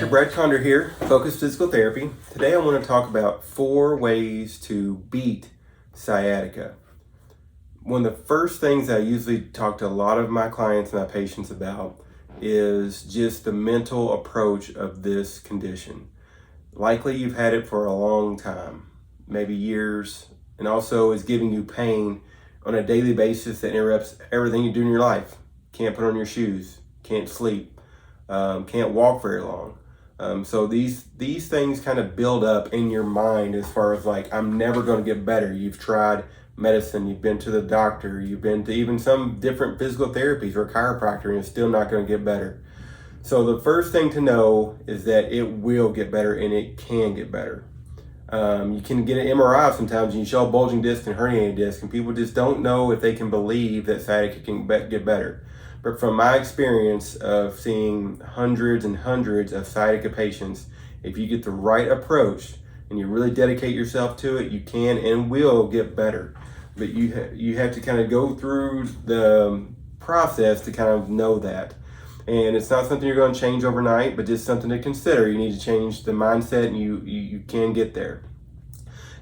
Dr. Brad Conder here, Focused Physical Therapy. Today I want to talk about 4 ways to beat sciatica. One of the first things I usually talk to a lot of my clients and my patients about is just the mental approach of this condition. Likely you've had it for a long time, maybe years, and also is giving you pain on a daily basis that interrupts everything you do in your life. Can't put on your shoes, can't sleep, can't walk very long. So these things kind of build up in your mind as far as like, I'm never going to get better. You've tried medicine, you've been to the doctor, you've been to even some different physical therapies or chiropractor, and it's still not going to get better. So the first thing to know is that it will get better, and it can get better. You can get an MRI sometimes and you show a bulging disc and herniated disc, and people just don't know if they can believe that sciatica can get better. But from my experience of seeing hundreds and hundreds of sciatica patients, if you get the right approach and you really dedicate yourself to it, you can and will get better. But you have to kind of go through the process to kind of know that. And it's not something you're going to change overnight, but just something to consider. You need to change the mindset, and you can get there.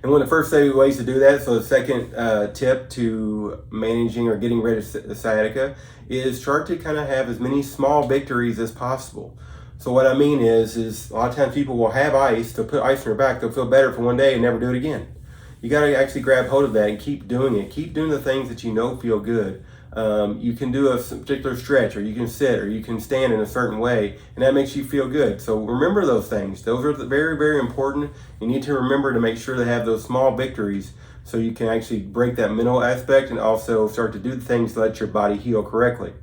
And one of the first ways to do that, so the second tip to managing or getting rid of sciatica, is try to kind of have as many small victories as possible. So what I mean is a lot of times people will have ice, they'll put ice in their back, they'll feel better for one day and never do it again. You got to actually grab hold of that and keep doing it. Keep doing the things that you know feel good. You can do a particular stretch, or you can sit, or you can stand in a certain way, and that makes you feel good. So remember those things. Those are very, very important. You need to remember to make sure to have those small victories so you can actually break that mental aspect and also start to do the things to let your body heal correctly.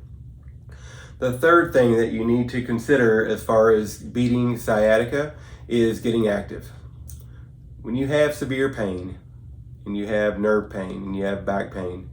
The third thing that you need to consider as far as beating sciatica is getting active. When you have severe pain, and you have nerve pain, and you have back pain,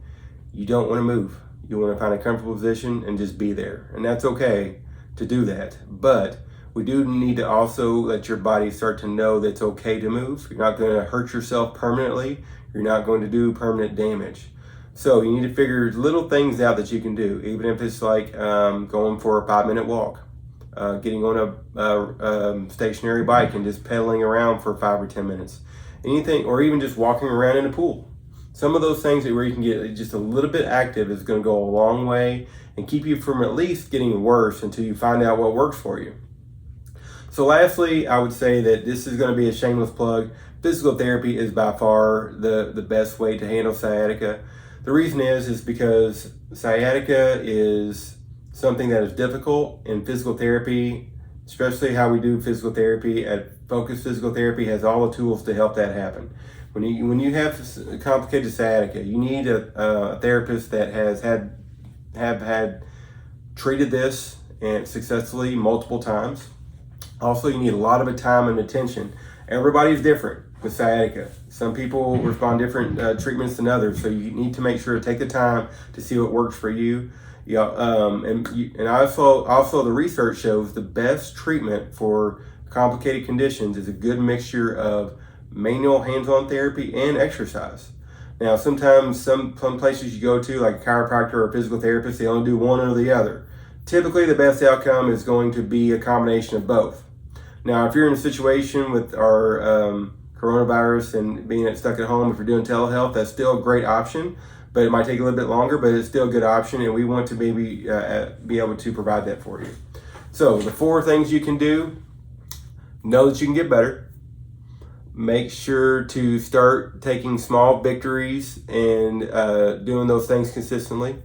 you don't want to move. You want to find a comfortable position and just be there. And that's okay to do that. But we do need to also let your body start to know that it's okay to move. You're not going to hurt yourself permanently. You're not going to do permanent damage. So you need to figure little things out that you can do, even if it's like going for a 5-minute walk, getting on a stationary bike and just pedaling around for 5 or 10 minutes. Anything, or even just walking around in a pool. Some of those things where you can get just a little bit active is going to go a long way and keep you from at least getting worse until you find out what works for you. So lastly, I would say that this is going to be a shameless plug. Physical therapy is by far the best way to handle sciatica. The reason is because sciatica is something that is difficult, and physical therapy, especially how we do physical therapy at Focused Physical Therapy, has all the tools to help that happen. When you have complicated sciatica, you need a therapist that has had treated this and successfully multiple times. Also, you need a lot of time and attention. Everybody's different with sciatica. Some people respond different treatments than others, so you need to make sure to take the time to see what works for you. And also the research shows the best treatment for complicated conditions is a good mixture of manual hands-on therapy and exercise. Now, sometimes some places you go to, like a chiropractor or a physical therapist, they only do one or the other. Typically, the best outcome is going to be a combination of both. Now, if you're in a situation with our coronavirus and being stuck at home, if you're doing telehealth, that's still a great option, but it might take a little bit longer, but it's still a good option, and we want to maybe be able to provide that for you. So the 4 things you can do: know that you can get better. Make sure to start taking small victories and doing those things consistently.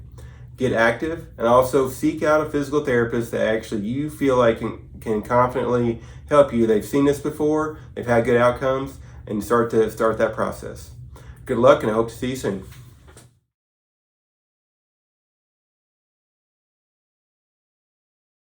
Get active, and also seek out a physical therapist that actually you feel like can confidently help you. They've seen this before, they've had good outcomes, and start that process. Good luck, and I hope to see you soon.